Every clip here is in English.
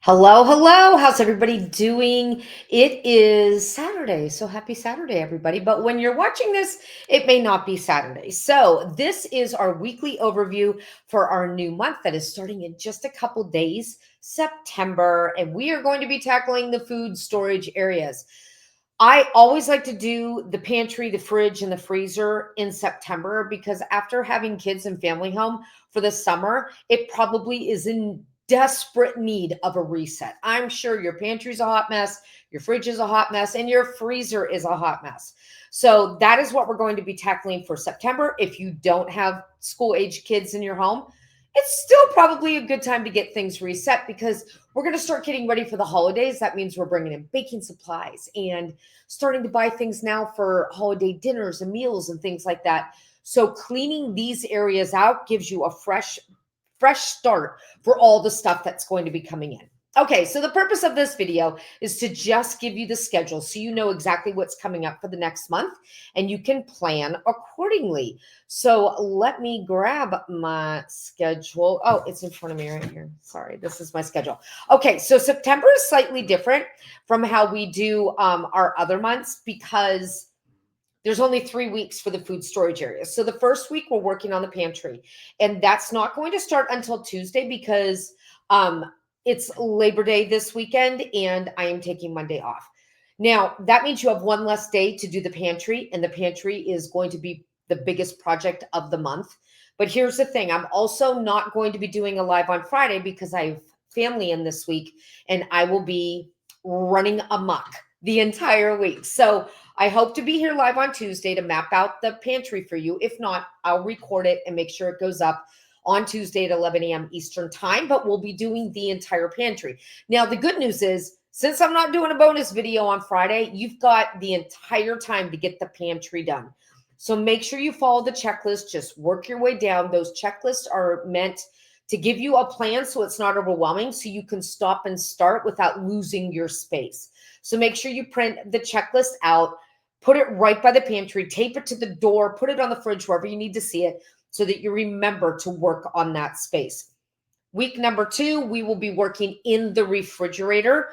Hello, hello. How's everybody doing? It is Saturday, so happy Saturday, everybody. But when you're watching this, it may not be Saturday. So, this is our weekly overview for our new month that is starting in just a couple days, September, and we are going to be tackling the food storage areas. I always like to do the pantry, the fridge, and the freezer in September because after having kids and family home for the summer, it probably is in desperate need of a reset. I'm sure your pantry's a hot mess, your fridge is a hot mess, and your freezer is a hot mess. So that is what we're going to be tackling for September. If you don't have school age kids in your home, it's still probably a good time to get things reset because we're going to start getting ready for the holidays. That means we're bringing in baking supplies and starting to buy things now for holiday dinners and meals and things like that. So cleaning these areas out gives you a fresh start for all the stuff that's going to be coming in. Okay, so the purpose of this video is to just give you the schedule so you know exactly what's coming up for the next month and you can plan accordingly. So let me grab my schedule. Oh, it's in front of me right here. Sorry, this is my schedule. Okay, so September is slightly different from how we do our other months because there's only 3 weeks for the food storage area. So the first week we're working on the pantry, and that's not going to start until Tuesday because it's Labor Day this weekend and I am taking Monday off. Now, that means you have one less day to do the pantry, and the pantry is going to be the biggest project of the month. But here's the thing, I'm also not going to be doing a live on Friday because I have family in this week and I will be running amok the entire week. So I hope to be here live on Tuesday to map out the pantry for you. If not, I'll record it and make sure it goes up on Tuesday at 11 a.m. Eastern time, but we'll be doing the entire pantry. Now, the good news is, since I'm not doing a bonus video on Friday, you've got the entire time to get the pantry done. So make sure you follow the checklist. Just work your way down. Those checklists are meant to give you a plan so it's not overwhelming, so you can stop and start without losing your space. So make sure you print the checklist out, put it right by the pantry, tape it to the door, put it on the fridge, wherever you need to see it, so that you remember to work on that space. Week number 2, we will be working in the refrigerator.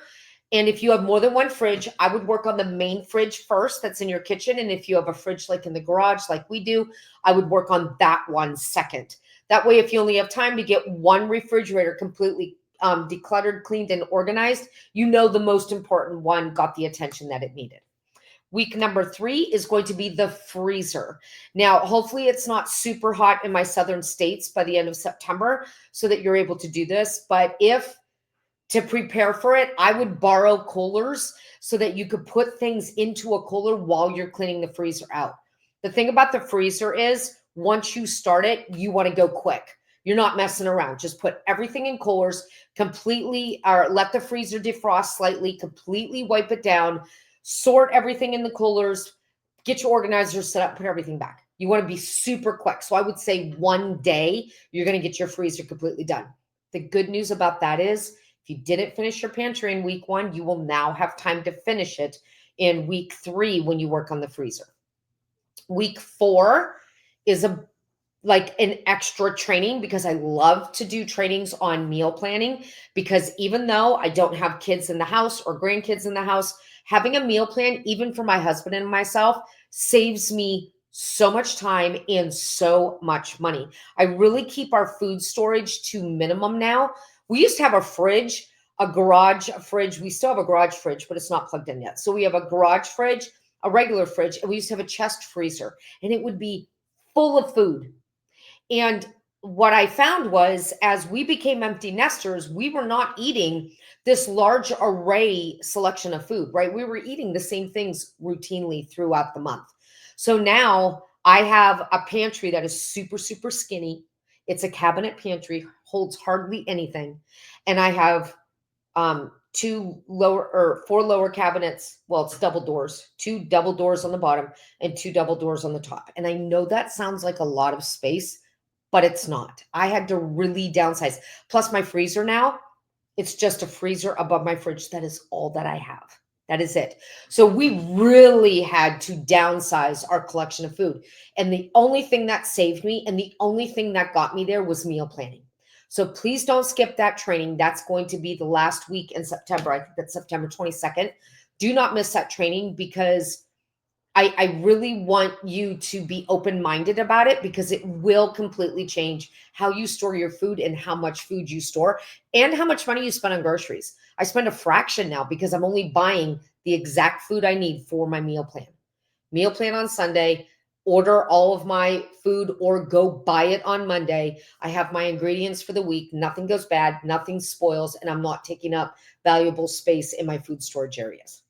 And if you have more than one fridge, I would work on the main fridge first that's in your kitchen. And if you have a fridge like in the garage, like we do, I would work on that one second. That way, if you only have time to get one refrigerator completely decluttered, cleaned, and organized, you know the most important one got the attention that it needed. Week number 3 is going to be the freezer. Now, hopefully it's not super hot in my southern states by the end of September so that you're able to do this. But if to prepare for it, I would borrow coolers so that you could put things into a cooler while you're cleaning the freezer out. The thing about the freezer is once you start it, you want to go quick. You're not messing around. Just put everything in coolers, completely, or let the freezer defrost slightly, completely wipe it down, sort everything in the coolers, get your organizer set up, put everything back. You want to be super quick. So I would say one day you're going to get your freezer completely done. The good news about that is if you didn't finish your pantry in week 1, you will now have time to finish it in week 3 when you work on the freezer. Week 4 is like an extra training because I love to do trainings on meal planning because even though I don't have kids in the house or grandkids in the house, having a meal plan, even for my husband and myself, saves me so much time and so much money. I really keep our food storage to minimum now. We used to have a fridge, a garage fridge. We still have a garage fridge, but it's not plugged in yet. So we have a garage fridge, a regular fridge, and we used to have a chest freezer, and it would be full of food. And what I found was as we became empty nesters, we were not eating this large array selection of food, right? We were eating the same things routinely throughout the month. So now I have a pantry that is super, super skinny. It's a cabinet pantry, holds hardly anything. And I have four lower cabinets. Well, it's double doors, 2 double doors on the bottom and 2 double doors on the top. And I know that sounds like a lot of space, but it's not. I had to really downsize. Plus my freezer now, it's just a freezer above my fridge. That is all that I have. That is it. So we really had to downsize our collection of food. And the only thing that saved me and the only thing that got me there was meal planning. So please don't skip that training. That's going to be the last week in September. I think that's September 22nd. Do not miss that training because I really want you to be open-minded about it because it will completely change how you store your food and how much food you store and how much money you spend on groceries. I spend a fraction now because I'm only buying the exact food I need for my meal plan. Meal plan on Sunday, order all of my food or go buy it on Monday. I have my ingredients for the week. Nothing goes bad, nothing spoils, and I'm not taking up valuable space in my food storage areas.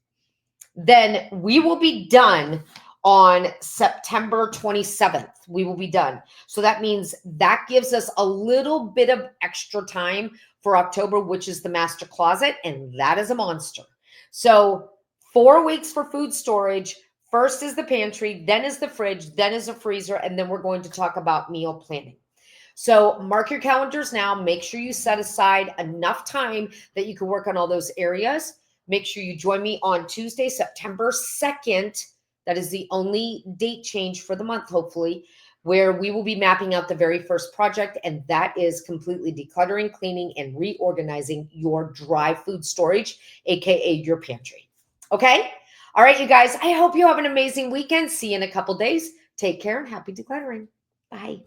Then we will be done on September 27th. We will be done. So that means that gives us a little bit of extra time for October, which is the master closet, and that is a monster. So 4 weeks for food storage. First is the pantry, then is the fridge, then is a freezer, and then we're going to talk about meal planning. So mark your calendars now. Make sure you set aside enough time that you can work on all those areas. Make sure you join me on Tuesday, September 2nd. That is the only date change for the month, hopefully, where we will be mapping out the very first project, and that is completely decluttering, cleaning, and reorganizing your dry food storage, aka your pantry. Okay? All right, you guys, I hope you have an amazing weekend. See you in a couple days. Take care and happy decluttering. Bye.